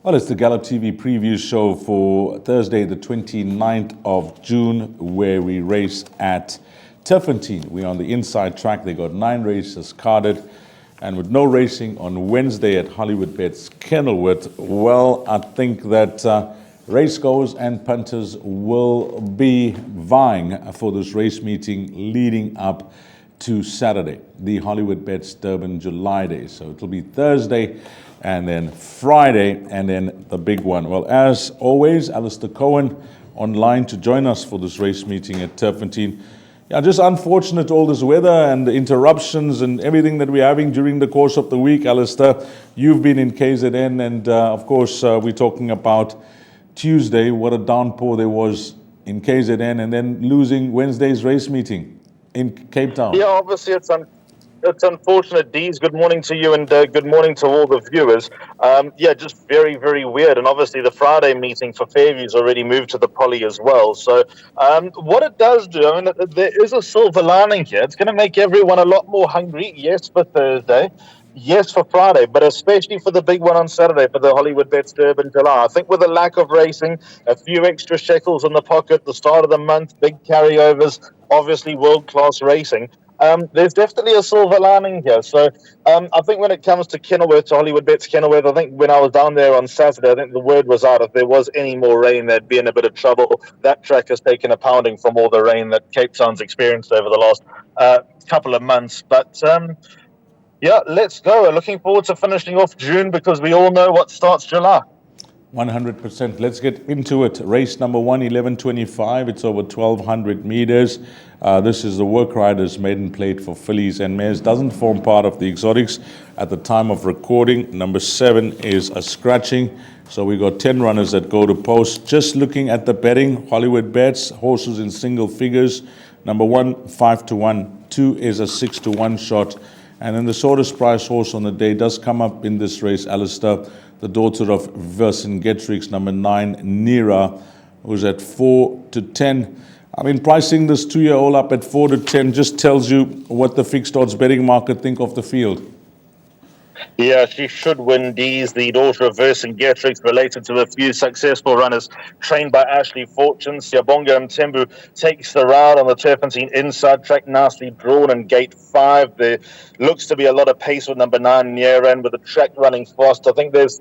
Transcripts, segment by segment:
Well, it's the Gallop TV Preview Show for Thursday, the 29th of June, where we race at Turffontein. We're on the inside track. They got 9 races carded. And with no racing on Wednesday at Hollywoodbets Kenilworth, well, I think that racegoers and punters will be vying for this race meeting leading up to Saturday, the Hollywoodbets Durban July day. So it'll be Thursday and then Friday and then the big one. Well, as always, Alistair Cohen online to join us for this race meeting at Turffontein. Yeah, just unfortunate all this weather and the interruptions and everything that we're having during the course of the week. Alistair, you've been in KZN and of course we're talking about Tuesday, what a downpour there was in KZN, and then losing Wednesday's race meeting in Cape Town. Yeah, obviously it's unfortunate, Dees. Good morning to you and good morning to all the viewers. Yeah, just very, very weird. And obviously the Friday meeting for Fairview's already moved to the Poly as well. So what it does do, I mean, there is a silver lining here. It's going to make everyone a lot more hungry, yes, for Thursday. Yes, for Friday, but especially for the big one on Saturday for the Hollywoodbets Durban July. I think with the lack of racing, a few extra shekels in the pocket, the start of the month, big carryovers, obviously world-class racing. There's definitely a silver lining here. So I think when it comes to Kenilworth, to Hollywoodbets Kenilworth, I think when I was down there on Saturday, I think the word was out if there was any more rain, they'd be in a bit of trouble. That track has taken a pounding from all the rain that Cape Town's experienced over the last couple of months. But yeah, let's go. We're looking forward to finishing off June because we all know what starts July. 100%. Let's get into it. Race number 1, 11:25. It's over 1,200 meters. This is the Work Riders Maiden Plate for fillies and mares. Doesn't form part of the exotics at the time of recording. Number 7 is a scratching. So we got 10 runners that go to post. Just looking at the betting, Hollywoodbets, horses in single figures. Number 1, 5-1. 2 is a 6-1 shot. And then the shortest price horse on the day does come up in this race, Alistair, the daughter of Vercingetorix, number 9, Nira, who's at 4-10. I mean, pricing this 2-year-old up at 4-10 just tells you what the fixed odds betting market think of the field. Yeah, she should win. Dees, the daughter of Vercingetorix, related to a few successful runners trained by Ashley Fortune. Siyabonga Mthembu takes the ride on the Turffontein inside track, nicely drawn in gate 5. There looks to be a lot of pace with number 9, Niera, and with the track running fast. I think there's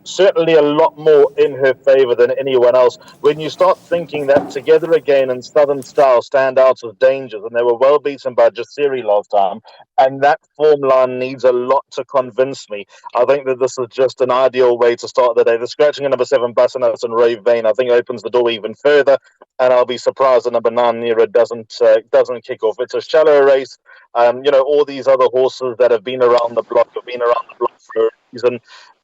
certainly a lot more in her favour than anyone else. When you start thinking that Together Again and Southern Style stand out as dangers, and they were well beaten by Jasiri last time, and that form line needs a lot to convince me. I think that this is just an ideal way to start the day. The scratching of number 7, Bassanuts and Ray Vane, I think opens the door even further, and I'll be surprised that number 9, Nira, doesn't kick off. It's a shallow race. You know, all these other horses that have been around the block for a reason.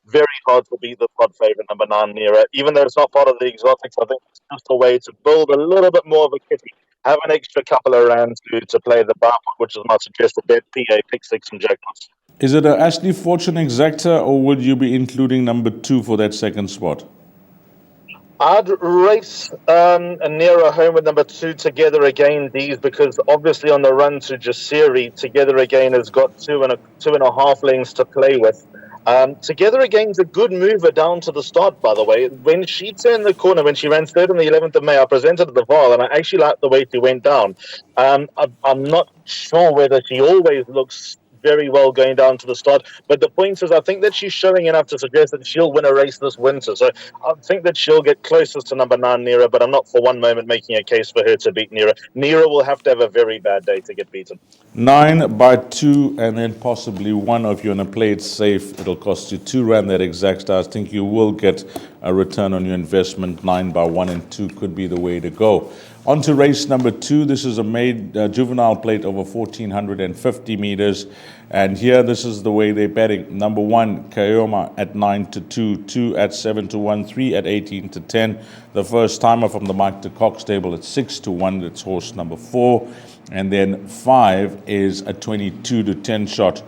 Very hard to beat the pod favourite, number 9, Nira. Even though it's not part of the exotics, I think it's just a way to build a little bit more of a kitty. Have an extra couple of rounds to play the bar, which is my suggested bet, PA, pick 6 and jackpots. Is it an Ashley Fortune exacta, or would you be including number 2 for that second spot? I'd race Nira home with number 2, Together Again, Dees, because obviously on the run to Jasiri, Together Again has got 2.5 lengths to play with. Together Again's a good mover down to the start, by the way. When she turned the corner, when she ran third on the 11th of May, I presented the VAR, and I actually liked the way she went down. I'm not sure whether she always looks very well going down to the start, but the point is I think that she's showing enough to suggest that she'll win a race this winter. So I think that she'll get closest to number 9, Nira, but I'm not for one moment making a case for her to beat Nira. Nira will have to have a very bad day to get beaten. 9 by 2 and then possibly 1 if you want to play it safe. It'll cost you 2 rand that exact. I think you will get a return on your investment. 9 by 1 and 2 could be the way to go. On to race number 2. This is a juvenile plate over 1,450 meters. And here, this is the way they're betting. Number 1, Kayoma at 9-2, 2 at 7-1, 3 at 18-10. The first timer from the Mike de Cox stable at 6-1. That's horse number 4. And then 5 is a 22-10 shot.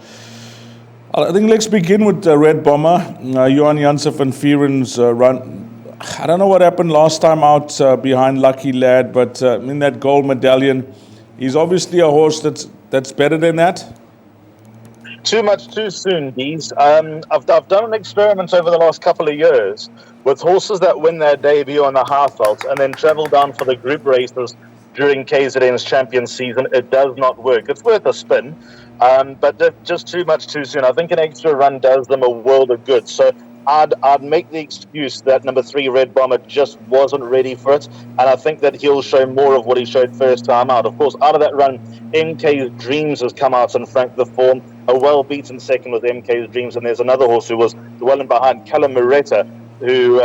I think let's begin with Red Bomber. Johan Janssen van Vieren's run. I don't know what happened last time out behind Lucky Lad, but in that gold medallion, he's obviously a horse that's better than that. Too much too soon, Dees. I've done an experiment over the last couple of years with horses that win their debut on the half-veld and then travel down for the group races during KZN's champion season. It does not work. It's worth a spin, but they're just too much too soon. I think an extra run does them a world of good. So I'd make the excuse that number 3 Red Bomber just wasn't ready for it, and I think that he'll show more of what he showed first time out. Of course, out of that run, MK's Dreams has come out and franked the form. A well-beaten second was MK's Dreams, and there's another horse who was well in behind, Callum Mureta, who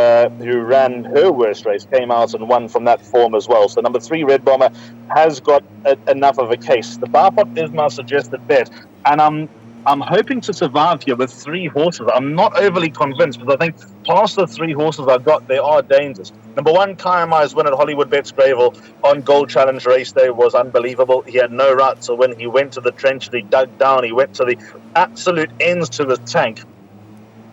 ran her worst race, came out and won from that form as well. So number 3 Red Bomber has got enough of a case. The bar pot is my suggested bet, and I'm hoping to survive here with 3 horses. I'm not overly convinced, but I think past the 3 horses I've got, there are dangers. Number 1, Kayamai's win at Hollywoodbets Greyville on Gold Challenge race day was unbelievable. He had no right to win. He went to the trenches, he dug down, he went to the absolute ends to the tank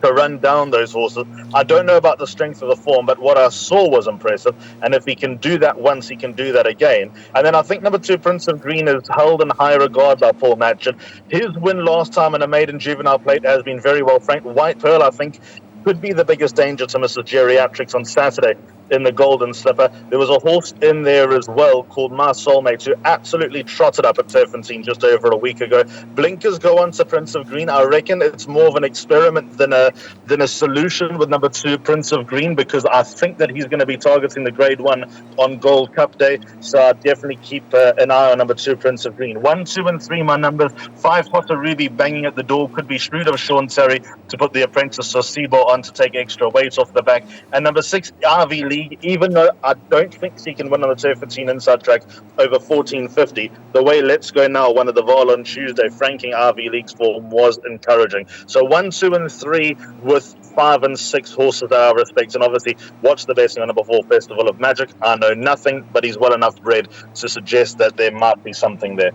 to run down those horses. I don't know about the strength of the form, but what I saw was impressive, and if he can do that once, he can do that again. And then I think number 2 Prince of Green is held in high regard by Paul Matchett. His win last time in a maiden juvenile plate has been very well franked. White Pearl, I think, could be the biggest danger to Mrs. Geriatrics on Saturday in the Golden Slipper. There was a horse in there as well called My Soulmate who absolutely trotted up at Turffontein just over a week ago. Blinkers go on to Prince of Green. I reckon it's more of an experiment than a solution with number 2 Prince of Green, because I think that he's going to be targeting the Grade 1 on Gold Cup Day. So I'd definitely keep an eye on number 2 Prince of Green. 1, 2 and 3 my numbers. 5 Hotter Ruby banging at the door. Could be shrewd of Sean Terry to put the apprentice Sosibo on to take extra weight off the back. And number 6 RV League, even though I don't think he can win on the Turffontein inside track over 1450, the way Let's Go Now won at the Val on Tuesday, franking RV League's form was encouraging. So 1, 2 and 3 with 5 and 6 horses that I respect, and obviously watch the betting on number 4 Festival of Magic. I know nothing, but he's well enough bred to suggest that there might be something there.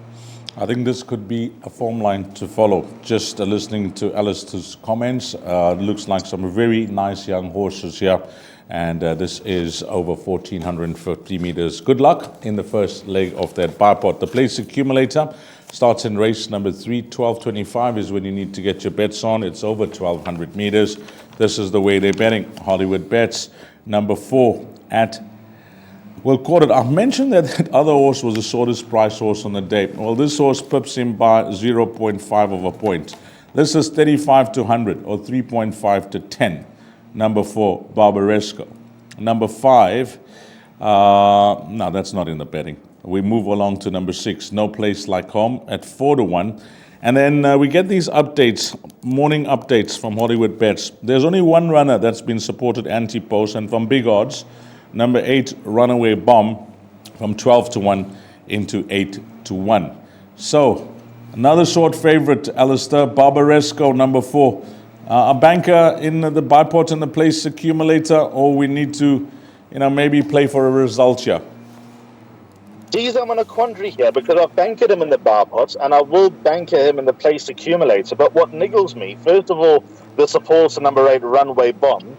I think this could be a form line to follow. Just listening to Alistair's comments, looks like some very nice young horses here. And this is over 1,450 meters. Good luck in the first leg of that bar pot. The place accumulator starts in race number 3. 12:25 is when you need to get your bets on. It's over 1,200 meters. This is the way they're betting. Hollywoodbets number 4 at, well, quartered. I've mentioned that that other horse was the shortest price horse on the day. Well, this horse pips him by 0.5 of a point. This is 35 to 100 or 3.5 to 10. Number 4, Barbaresco. Number 5, no, that's not in the betting. We move along to number 6, No Place Like Home at 4 to 1. And then we get these updates, morning updates from Hollywoodbets. There's only one runner that's been supported anti-post, and from big odds, number 8, Runaway Bomb, from 12 to 1 into 8 to 1. So, another short favorite, Alistair, Barbaresco, number 4. A banker in the bipot and the place accumulator, or we need to, maybe play for a result here? Geez, I'm in a quandary here because I've bankered him in the bar pots and I will banker him in the place accumulator. But what niggles me, first of all, the support to number 8, Runaway Bomb.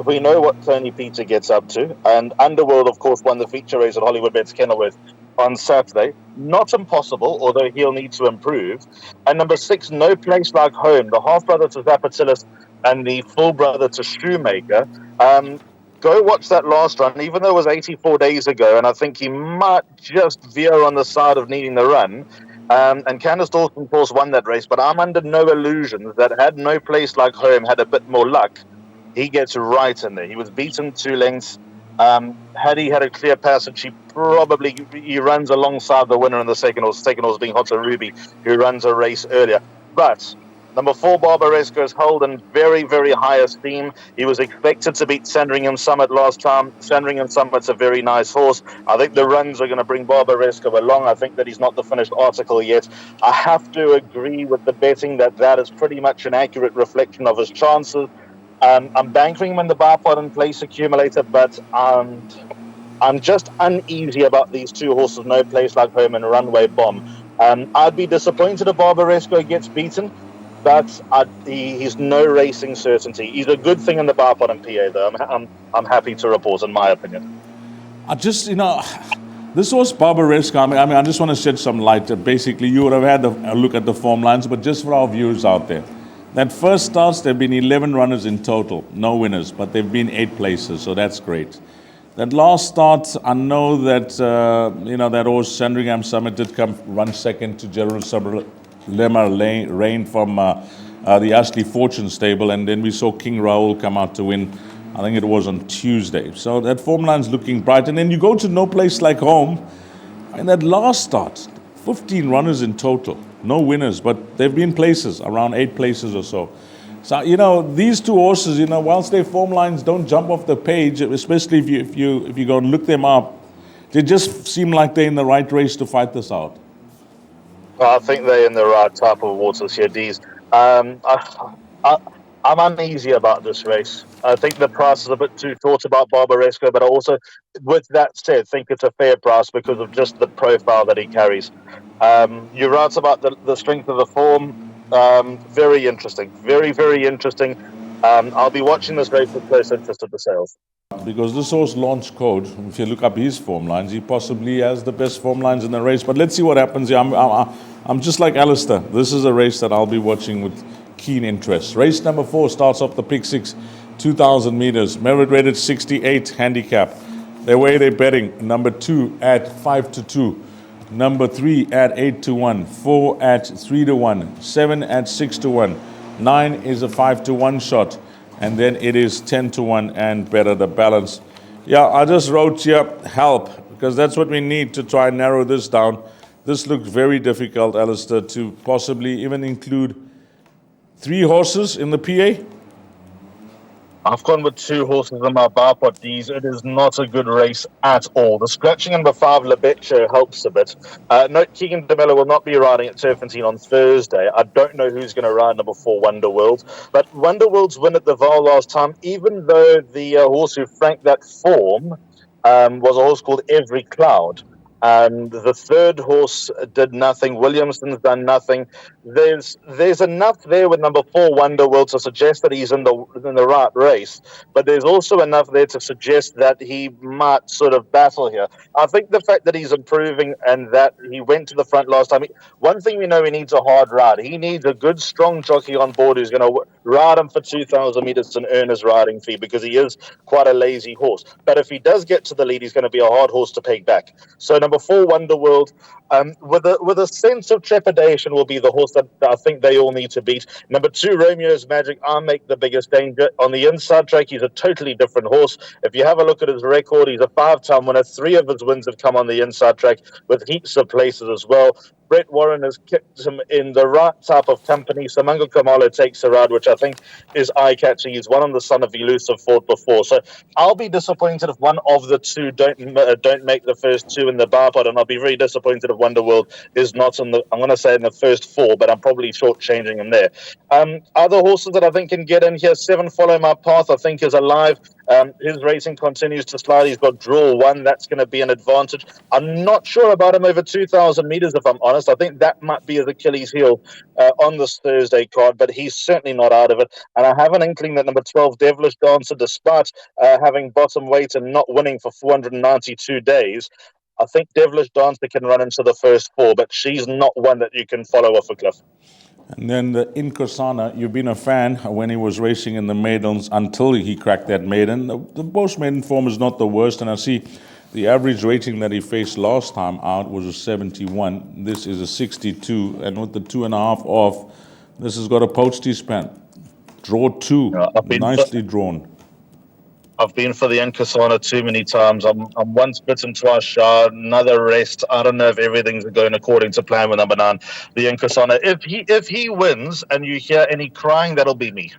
We know what Tony Peter gets up to. And Underworld, of course, won the feature race at Hollywoodbets Kenilworth on Saturday. Not impossible, although he'll need to improve. And number 6, No Place Like Home, the half-brother to Zapatilis and the full brother to Shoemaker. Go watch that last run, even though it was 84 days ago, and I think he might just veer on the side of needing the run. And Candace Dawson, of course, won that race, but I'm under no illusions that had No Place Like Home had a bit more luck, he gets right in there. He was beaten 2 lengths. Had he had a clear passage, he runs alongside the winner in the second horse being Hotter Ruby, who runs a race earlier. But number 4, Barbaresco is held in very, very high esteem. He was expected to beat Sandringham Summit last time. Sandringham Summit's a very nice horse. I think the runs are going to bring Barbaresco along. I think that he's not the finished article yet. I have to agree with the betting that is pretty much an accurate reflection of his chances. I'm banking him in the bar pot and place accumulator, but I'm just uneasy about these 2 horses, No Place Like Home and Runaway Bomb. I'd be disappointed if Barbaresco gets beaten, but he's no racing certainty. He's a good thing in the bar pot and PA, though. I'm happy to report, in my opinion. I just, This was Barbaresque. I mean, I just want to shed some light. Basically, you would have had a look at the form lines, but just for our viewers out there. That first starts, there have been 11 runners in total, no winners, but there have been 8 places, so that's great. That last start, I know that, that horse, Sandringham Summit, did come run second to Jerusalem Rain from the Ashley Fortune stable, and then we saw King Raoul come out to win. I think it was on Tuesday. So that form line's looking bright. And then you go to No Place Like Home, and that last start, 15 runners in total, no winners, but they've been places, around 8 places or so. So, these two horses, whilst their form lines don't jump off the page, especially if you go and look them up, they just seem like they're in the right race to fight this out. I think they're in the right type of waters here, Dees. I'm uneasy about this race. I think the price is a bit too short about Barbaresco, but I also, with that said, think it's a fair price because of just the profile that he carries. You're right about the strength of the form. Very interesting. Very, very interesting. I'll be watching this race with close interest at the sales. Because this horse, Launch Code, if you look up his form lines, he possibly has the best form lines in the race. But let's see what happens here. I'm just like Alistair. This is a race that I'll be watching with keen interest. Race number 4 starts off the Pick 6, 2,000 meters. Merit rated 68 handicap. The way they're betting, number 2 at 5-2. Number 3 at 8-1. 4 at 3-1. 7 at 6-1. 9 is a 5-1 shot. And then it is 10-1 and better the balance. Yeah, I just wrote here help because that's what we need to try and narrow this down. This looks very difficult, Alistair, to possibly even include 3 horses in the PA. I've gone with 2 horses in my bar pot, D's. It is not a good race at all. The scratching number 5, Lebetcho, helps a bit. Note Keegan DeMello will not be riding at Turffontein on Thursday. I don't know who's going to ride number 4, Wonderworld. But Wonderworld's win at the Val last time, even though the horse who franked that form was a horse called Every Cloud. And the third horse did nothing. Williamson's done nothing. There's enough there with number 4, Wonderworld, to suggest that he's in the right race. But there's also enough there to suggest that he might sort of battle here. I think the fact that he's improving and that he went to the front last time. One thing we know, he needs a hard ride. He needs a good, strong jockey on board who's going to ride him for 2,000 meters and earn his riding fee because he is quite a lazy horse. But if he does get to the lead, he's going to be a hard horse to peg back. So number 4, Wonderworld, with a sense of trepidation, will be the horse that I think they all need to beat. Number 2, Romeo's Magic, I make the biggest danger. On the inside track, he's a totally different horse. If you have a look at his record, he's a 5-time winner. 3 of his wins have come on the inside track with heaps of places as well. Brett Warren has kicked him in the right type of company. Samango Kamalo takes a ride, which I think is eye-catching. He's won on the Son of Elusive Fort before. So I'll be disappointed if one of the 2 don't make the first 2 in the bar pot, and I'll be very disappointed if Wonderworld is not in the, I'm going to say in the first 4, but I'm probably short-changing him there. Other horses that I think can get in here, 7 Follow My Path, I think is alive. His racing continues to slide. He's got draw 1. That's going to be an advantage. I'm not sure about him over 2,000 meters, if I'm honest. I think that might be his Achilles heel on this Thursday card, but he's certainly not out of it. And I have an inkling that number 12, Devilish Dancer, despite having bottom weight and not winning for 492 days, I think Devilish Dancer can run into the first 4, but she's not one that you can follow off a cliff. And then the Inkosana, you've been a fan when he was racing in the maidens until he cracked that maiden. The post-maiden form is not the worst, and I see the average rating that he faced last time out was a 71. This is a 62, and with the 2.5 off, this has got a poached span. Draw 2, nicely drawn. I've been for the Inkosana too many times. I'm once bitten, twice shy. Another rest. I don't know if everything's going according to plan with number 9, the Inkosana. If he wins and you hear any crying, that'll be me.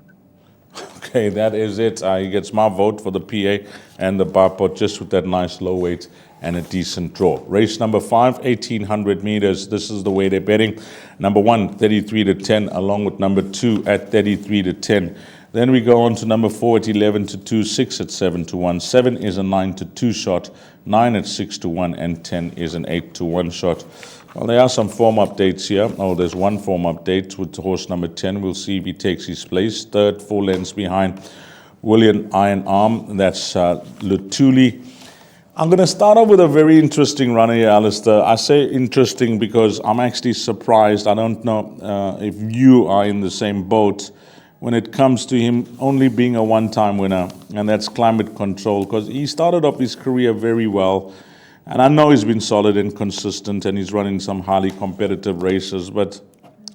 Okay, that is it. He gets my vote for the PA and the bar pot, just with that nice low weight and a decent draw. Race number 5, 1,800 meters. This is the way they're betting. Number 1, 33-10, along with number 2 at 33-10. Then we go on to number 4 at 11-2, 6 at 7-1, 7 is a 9-2 shot, 9 at 6-1, and 10 is an 8-1 shot. Well, there are some form updates here. Oh, there's one form update with horse number 10. We'll see if he takes his place. Third, 4 lengths behind William Iron Arm. That's Lutuli. I'm going to start off with a very interesting runner here, Alistair. I say interesting because I'm actually surprised. I don't know if you are in the same boat when it comes to him only being a one-time winner, and that's Climate Control, because he started off his career very well, and I know he's been solid and consistent, and he's running some highly competitive races, but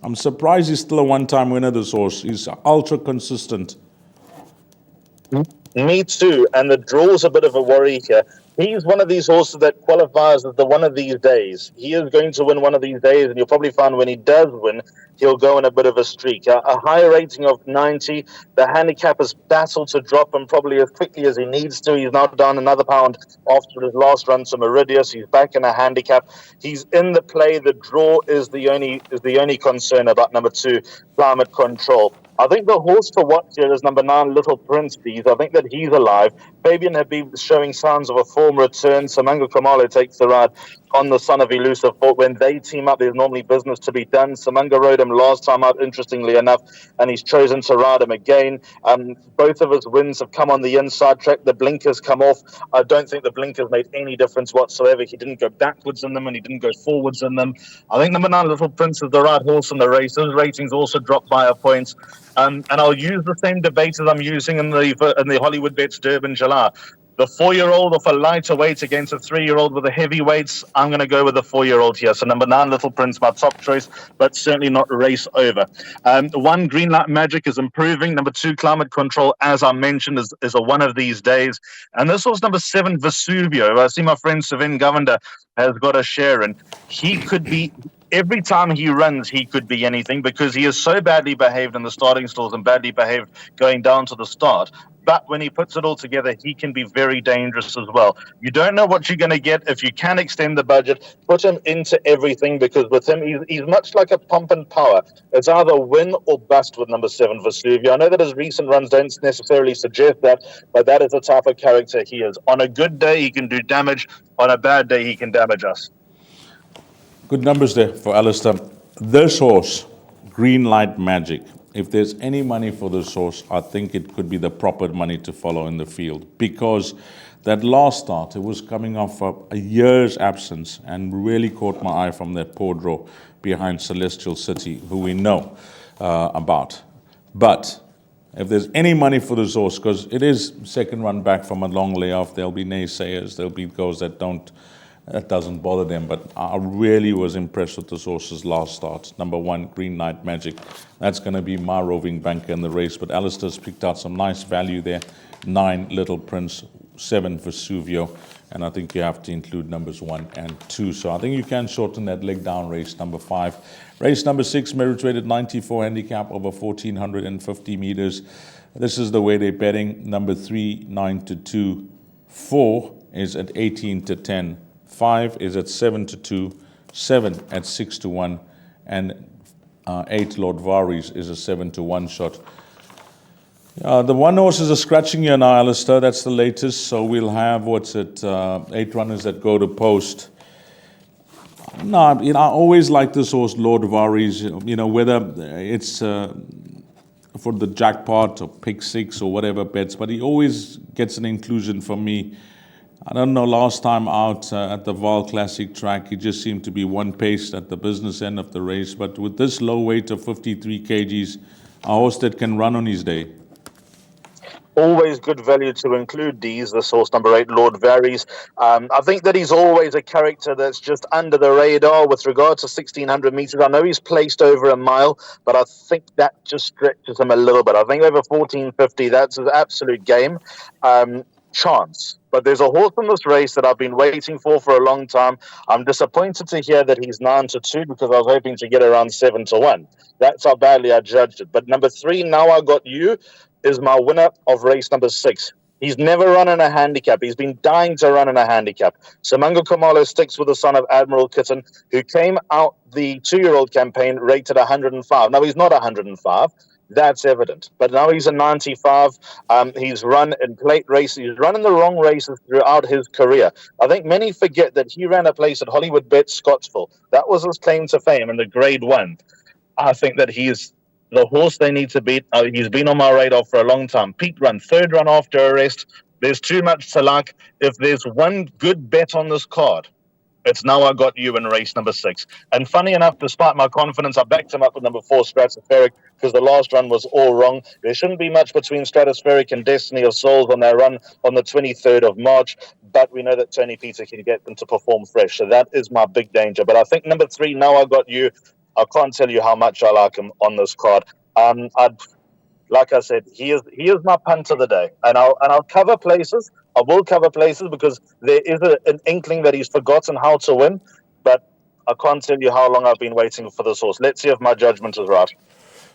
I'm surprised he's still a one-time winner, this horse. He's ultra consistent. Me too, and the draw's a bit of a worry here. He's one of these horses that qualifies as the one of these days. He is going to win one of these days, and you'll probably find when he does win, he'll go in a bit of a streak. A higher rating of 90. The handicap has battled to drop him probably as quickly as he needs to. He's now down another pound after his last run to Meridius. He's back in a handicap. He's in the play. The draw is the only concern about number 2, Climate Control. I think the horse to watch here is number 9, Little Prince Bees. I think that he's alive. Fabian Habib showing signs of a form return. Samanga Kamalo takes the ride on the Son of Elusive Fort. When they team up, there's normally business to be done. Samanga rode him last time out, interestingly enough, and he's chosen to ride him again. Both of his wins have come on the inside track. The blinkers come off. I don't think the blinkers made any difference whatsoever. He didn't go backwards in them, and he didn't go forwards in them. I think number 9, Little Prince, is the right horse in the race. His ratings also dropped by a point. And I'll use the same debate as I'm using in the Hollywoodbets Durbanville. The 4-year-old off a lighter weight against a 3-year-old with the heavyweights. I'm going to go with the 4-year-old here. So number 9, Little Prince, my top choice, but certainly not race over. 1, Green Light Magic is improving. Number 2, Climate Control, as I mentioned, is a one of these days. And this was number 7, Vesuvio. I see my friend Savin Govender has got a share, and he could be... Every time he runs, he could be anything because he is so badly behaved in the starting stalls and badly behaved going down to the start. But when he puts it all together, he can be very dangerous as well. You don't know what you're going to get. If you can extend the budget, put him into everything because with him, he's much like a pump and power. It's either win or bust with number 7, Vesuvio. I know that his recent runs don't necessarily suggest that, but that is the type of character he is. On a good day, he can do damage. On a bad day, he can damage us. Good numbers there for Alistair. This horse, Green Light Magic, if there's any money for this horse, I think it could be the proper money to follow in the field because that last start, it was coming off a year's absence and really caught my eye from that poor draw behind Celestial City, who we know about. But if there's any money for this horse, because it is second run back from a long layoff, there'll be naysayers, there'll be those that doesn't bother them, but I really was impressed with this horse's last start. Number 1, Green Light Magic. That's going to be my roving banker in the race, but Alistair's picked out some nice value there. 9, Little Prince, 7, Vesuvio, and I think you have to include numbers 1 and 2. So I think you can shorten that leg down race number 5. Race number 6, merit rated 94 handicap over 1,450 meters. This is the way they're betting. Number 3, 9 to 2. 4 is at 18 to 10. 5 is at 7 to 2, 7 at 6 to 1, and 8 Lord Varis is a 7 to 1 shot. The one horse is a scratching here now, Alistair. That's the latest. So we'll have 8 runners that go to post. No, I always like this horse, Lord Varis. Whether it's for the jackpot or pick 6 or whatever bets, but he always gets an inclusion from me. I don't know, last time out at the Val Classic track, he just seemed to be one pace at the business end of the race. But with this low weight of 53 kgs, a horse that can run on his day. Always good value to include these. This horse, number 8, Lord Varies. I think that he's always a character that's just under the radar with regard to 1,600 meters. I know he's placed over a mile, but I think that just stretches him a little bit. I think over 1,450, that's his absolute game. Chance. But there's a horse in this race that I've been waiting for a long time. I'm disappointed to hear that he's 9 to 2 because I was hoping to get around 7 to 1. That's how badly I judged it. But number 3, Now I Got You, is my winner of race number 6. He's never run in a handicap. He's been dying to run in a handicap. Samanga Kamalo sticks with the son of Admiral Kitten, who came out the 2-year-old campaign rated 105. Now, he's not 105. That's evident. But now he's a 95. He's run in plate races. He's run in the wrong races throughout his career. I think many forget that he ran a place at Hollywoodbets Scottsville. That was his claim to fame in the Grade 1. I think that he's the horse they need to beat. He's been on my radar for a long time. Peak run, 3rd run after arrest. There's too much to like. If there's one good bet on this card, it's Now I Got You in race number 6. And funny enough, despite my confidence, I backed him up with number 4, Stratospheric, because the last run was all wrong. There shouldn't be much between Stratospheric and Destiny of Souls on their run on the 23rd of March, but we know that Tony Peter can get them to perform fresh. So that is my big danger. But I think number 3, Now I Got You, I can't tell you how much I like him on this card. Like I said, he is my punt of the day, and I'll cover places. I will cover places because there is an inkling that he's forgotten how to win, but I can't tell you how long I've been waiting for this horse. Let's see if my judgment is right.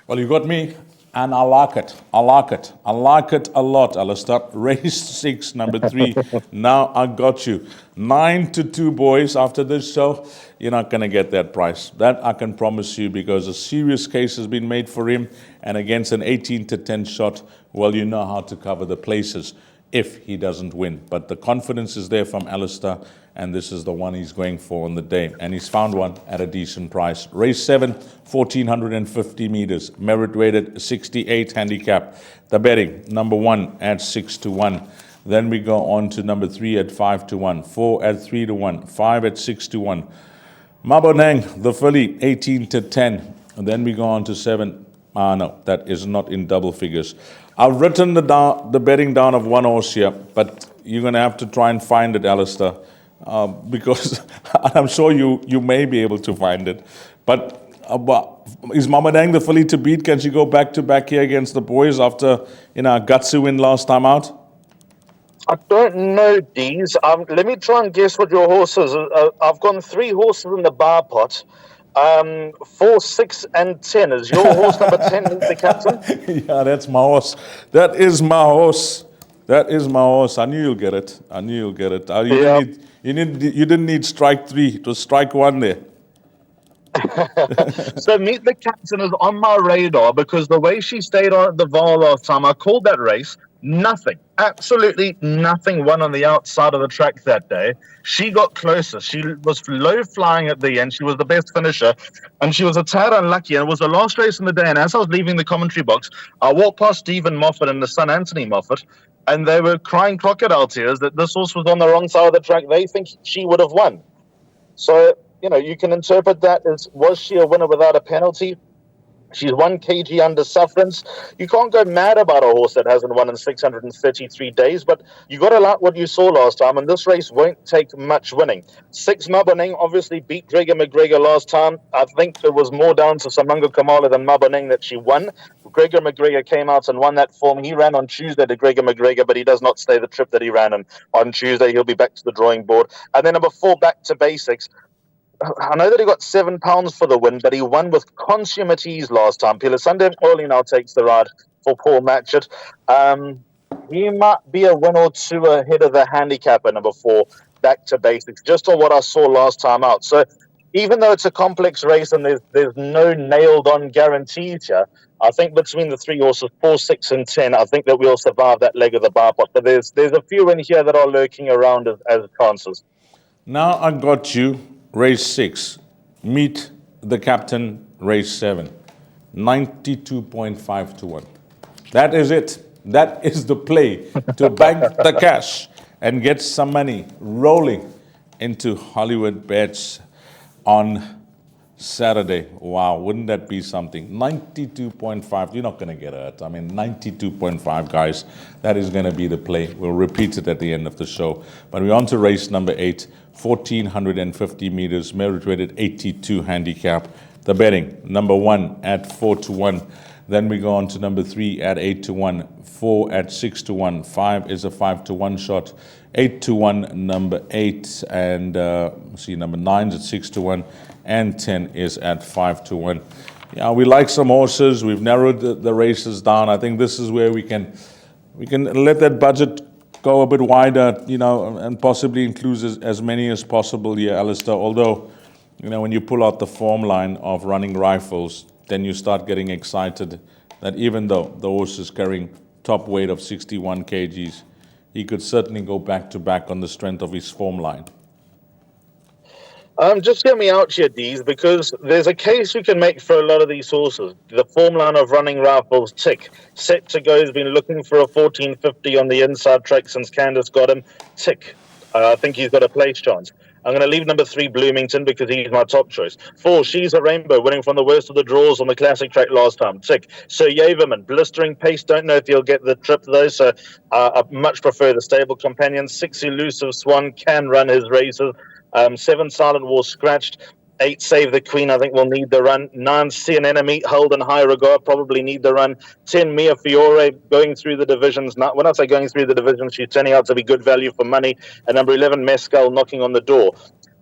Well, you got me, and I like it. I like it. I like it a lot, Alistair. Race 6, number 3. Now I got you. 9-2, boys. After this show, you're not going to get that price. That I can promise you, because a serious case has been made for him, and against an 18-10 shot, well, you know how to cover the places if he doesn't win. But the confidence is there from Alistair, and this is the one he's going for on the day. And he's found one at a decent price. Race 7, 1,450 meters, merit weighted 68 handicap. The betting, number 1 at 6-1. Then we go on to number 3 at 5-1, 4 at 3-1, 5 at 6-1. Maboneng, the filly, 18-10. And then we go on to 7. No, that is not in double figures. I've written the betting down of one horse here, but you're going to have to try and find it, Alistair, because I'm sure you may be able to find it. But is Maboneng the filly to beat? Can she go back-to-back here against the boys after a gutsy win last time out? I don't know, Dees. Let me try and guess what your horse is. I've gone 3 horses in the bar pot. 4, 6, and 10. Is your horse number 10, the captain? Yeah, that's my horse. That is my horse. That is my horse. I knew you'll get it. You didn't need strike 3. It was strike 1 there. So Meet the Captain is on my radar because the way she stayed on at the Val last time, I called that race. Nothing, absolutely nothing won on the outside of the track that day. She got closer. She was low flying at the end. She was the best finisher, and she was a tad unlucky. And it was the last race in the day. And as I was leaving the commentary box, I walked past Stephen Moffat and the son Anthony Moffat, and they were crying crocodile tears that this horse was on the wrong side of the track. They think she would have won. So, you can interpret that as, was she a winner without a penalty? She's 1 kg under sufferance. You can't go mad about a horse that hasn't won in 633 days, but you got to like what you saw last time, and this race won't take much winning. 6 Maboneng obviously beat Gregor McGregor last time. I think it was more down to Samango Kamala than Maboneng that she won. Gregor McGregor came out and won that form. He ran on Tuesday to Gregor McGregor, but he does not stay the trip that he ran on Tuesday. He'll be back to the drawing board. And then number 4, Back to Basics. I know that he got £7 for the win, but he won with consummate ease last time. Pila Sunday early now takes the ride for Paul Matchett. He might be a win or 2 ahead of the handicapper, number 4, Back to Basics, just on what I saw last time out. So even though it's a complex race and there's no nailed-on guarantees here, I think between the 3 horses, 4, 6, and 10, I think that we'll survive that leg of the bar pot. But there's a few in here that are lurking around as chances. Now I got you. Race 6, Meet the Captain, race 7, 92.5-1. That is it. That is the play to bank the cash and get some money rolling into Hollywoodbets on Saturday. Wow, wouldn't that be something? 92.5, you're not going to get hurt. 92.5, guys. That is going to be the play. We'll repeat it at the end of the show. But we're on to race number 8, 1,450 meters, merit rated 82 handicap. The betting, number 1 at 4-1. Then we go on to number 3 at 8-1, 4 at 6-1, 5 is a 5-1 shot, 8-1, number 8, and number 9 is at 6-1, and 10 is at 5-1. Yeah, we like some horses. We've narrowed the races down. I think this is where we can let that budget go a bit wider, and possibly include as many as possible here, Alistair. Although, when you pull out the form line of Running Rifles, then you start getting excited that even though the horse is carrying top weight of 61 kgs, he could certainly go back-to-back on the strength of his form line. Just get me out here, Dees, because there's a case you can make for a lot of these horses. The form line of Running Rifles tick. Set to go has been looking for a 1450 on the inside track since Candace got him. Tick. I think he's got a place chance. I'm going to leave number 3, Bloomington, because he's my top choice. 4, She's a Rainbow, winning from the worst of the draws on the classic track last time. Tick. Sir Yaverman, blistering pace. Don't know if he'll get the trip, though, so I much prefer the stable companion. 6, Elusive Swan, can run his races. 7, Silent War, scratched. 8, Save the Queen, I think will need the run. 9, See an Enemy, hold in high regard, probably need the run. 10, Mia Fiore, going through the divisions. When I say going through the divisions, she's turning out to be good value for money. And number 11, Mescal, knocking on the door.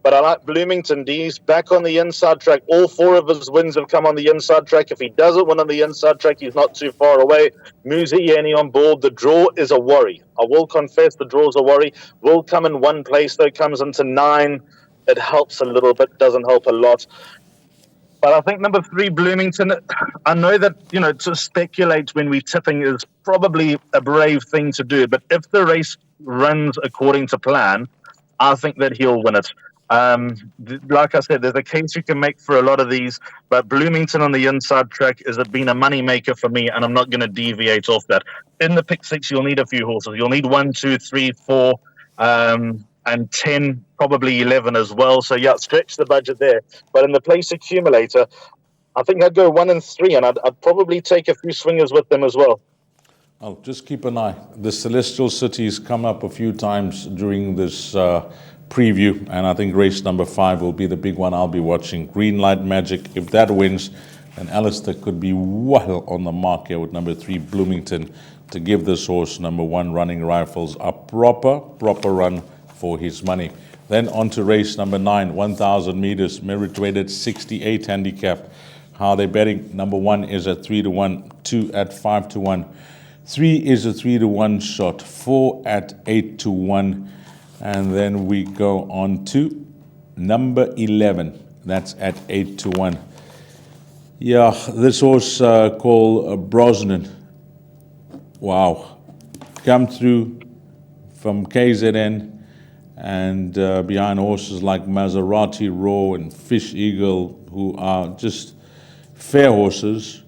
But I like Bloomington. D's back on the inside track. All 4 of his wins have come on the inside track. If he doesn't win on the inside track, he's not too far away. Muzi Yeni on board. The draw is a worry. I will confess the draw is a worry. Will come in one place, though, comes into 9. It helps a little bit, doesn't help a lot. But I think number 3, Bloomington, I know that, to speculate when we're tipping is probably a brave thing to do. But if the race runs according to plan, I think that he'll win it. Like I said, there's a case you can make for a lot of these, but Bloomington on the inside track has been a money maker for me, and I'm not going to deviate off that. In the pick 6, you'll need a few horses. You'll need 1, 2, 3, 4, and 10, probably 11 as well. So yeah, stretch the budget there. But in the place accumulator, I think I'd go 1 and 3, and I'd probably take a few swingers with them as well. Oh, just keep an eye. The Celestial Cities come up a few times during this preview, and I think race number 5 will be the big one I'll be watching. Green Light Magic, if that wins, then Alistair could be well on the mark here with number 3, Bloomington, to give this horse, number 1, Running Rifles, a proper run for his money. Then on to race number 9, 1,000 meters, merit weighted 68 handicap. How they're betting: number 1 is at 3-1, 2 at 5-1, 3 is a 3-1 shot, 4 at 8-1. And then we go on to number 11. That's at 8-1. Yeah, this horse called Brosnan. Wow. Come through from KZN and behind horses like Maserati Raw and Fish Eagle, who are just fair horses,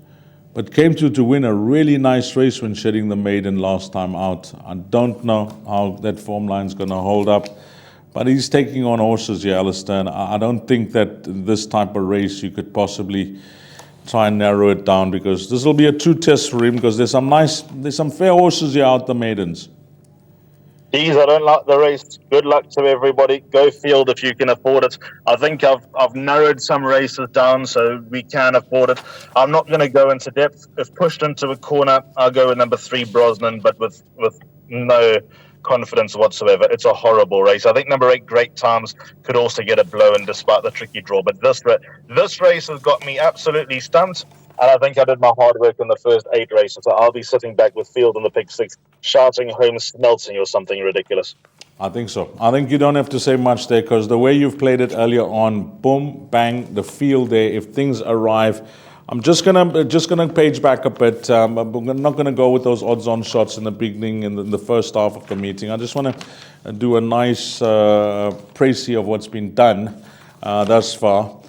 but came through to win a really nice race when shedding the maiden last time out. I don't know how that form line's going to hold up, but he's taking on horses here, Alistair, and I don't think that this type of race you could possibly try and narrow it down, because this will be a true test for him, because there's some fair horses here out the maidens. Geez, I don't like the race. Good luck to everybody. Go field if you can afford it. I think I've narrowed some races down so we can afford it. I'm not going to go into depth. If pushed into a corner, I'll go with number 3, Brosnan, but with no confidence whatsoever. It's a horrible race. I think number 8, Great Times, could also get a blow in despite the tricky draw. But this race has got me absolutely stumped. And I think I did my hard work in the first 8 races. So I'll be sitting back with field in the pick 6, shouting home Smelting or something ridiculous. I think so. I think you don't have to say much there, because the way you've played it earlier on, boom, bang, the field there, if things arrive, I'm just gonna page back a bit. I'm not gonna go with those odds-on shots in the beginning, in the first half of the meeting. I just want to do a nice précis of what's been done thus far.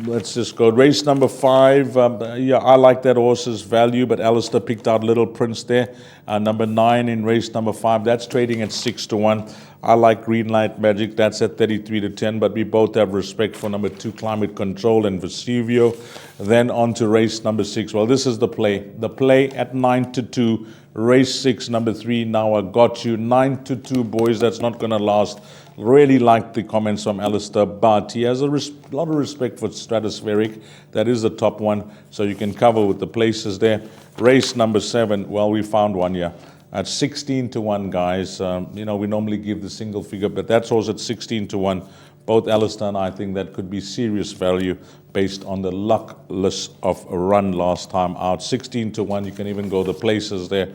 Let's just go. Race number 5. Yeah, I like that horse's value, but Alistair picked out Little Prince there. Number 9 in race number 5. That's trading at 6-1. I like Green Light Magic. That's at 33-10. But we both have respect for number 2, Climate Control and Vesuvio. Then on to race number 6. Well, this is the play. The play at 9-2. Race 6, number 3. Now I got you. 9-2, boys. That's not going to last. Really like the comments from Alistair, but he has a lot of respect for Stratospheric. That is the top one, so you can cover with the places there. Race number 7, well, we found one here. At 16-1, guys. We normally give the single figure, but that's also at 16-1. Both Alistair and I think that could be serious value based on the luckless of a run last time out. 16-1, you can even go the places there.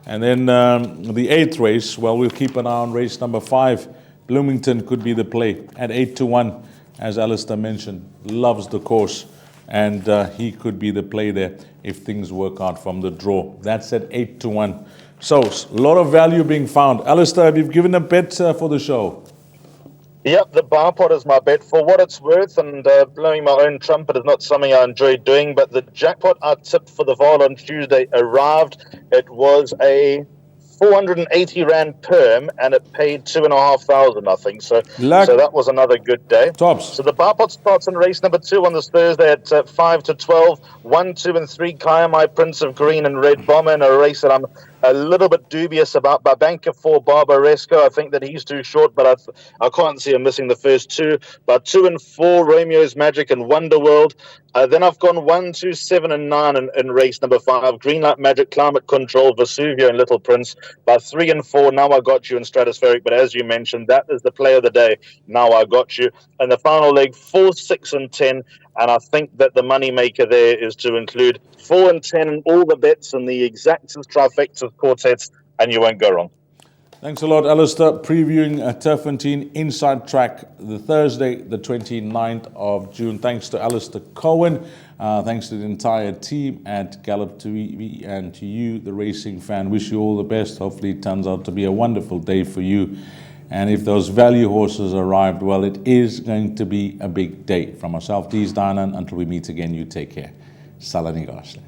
And then the 8th race, well, we'll keep an eye on race number 5. Bloomington could be the play at 8-1, as Alistair mentioned, loves the course, and he could be the play there if things work out from the draw. That's at 8-1. So, a lot of value being found. Alistair, have you given a bet for the show? Yep, the bar pot is my bet. For what it's worth, and blowing my own trumpet is not something I enjoy doing, but the jackpot I tipped for the Vaal on Tuesday arrived. It was a 480 Rand perm, and it paid 2,500, I think. So Luck. that was another good day. Tops. So the bar pot starts in race number 2 on this Thursday at 5 to 12. 1, 2, and 3, Kaya, my Prince of Green and Red Bomber, in a race that I'm a little bit dubious about. By banker 4, Barbaresco, I think that he's too short, but I can't see him missing the first 2. But 2 and 4, Romeo's Magic and Wonderworld. Then I've gone 1, 2, 7, and 9 in race number 5. Greenlight Magic, Climate Control, Vesuvio, and Little Prince. By 3 and 4, Now I Got You in Stratospheric. But as you mentioned, that is the play of the day. Now I Got You. And the final leg, 4, 6, and 10. And I think that the money maker there is to include 4 and 10 in all the bets and the exactas, trifectas, quartets, and you won't go wrong. Thanks a lot, Alistair. Previewing Turffontein Inside Track the Thursday, the 29th of June. Thanks to Alistair Cohen. Thanks to the entire team at Gallop TV and to you, the racing fan. Wish you all the best. Hopefully it turns out to be a wonderful day for you. And if those value horses arrived, well, it is going to be a big day. From myself, Dees Dynan, until we meet again, you take care. Salani Gosle.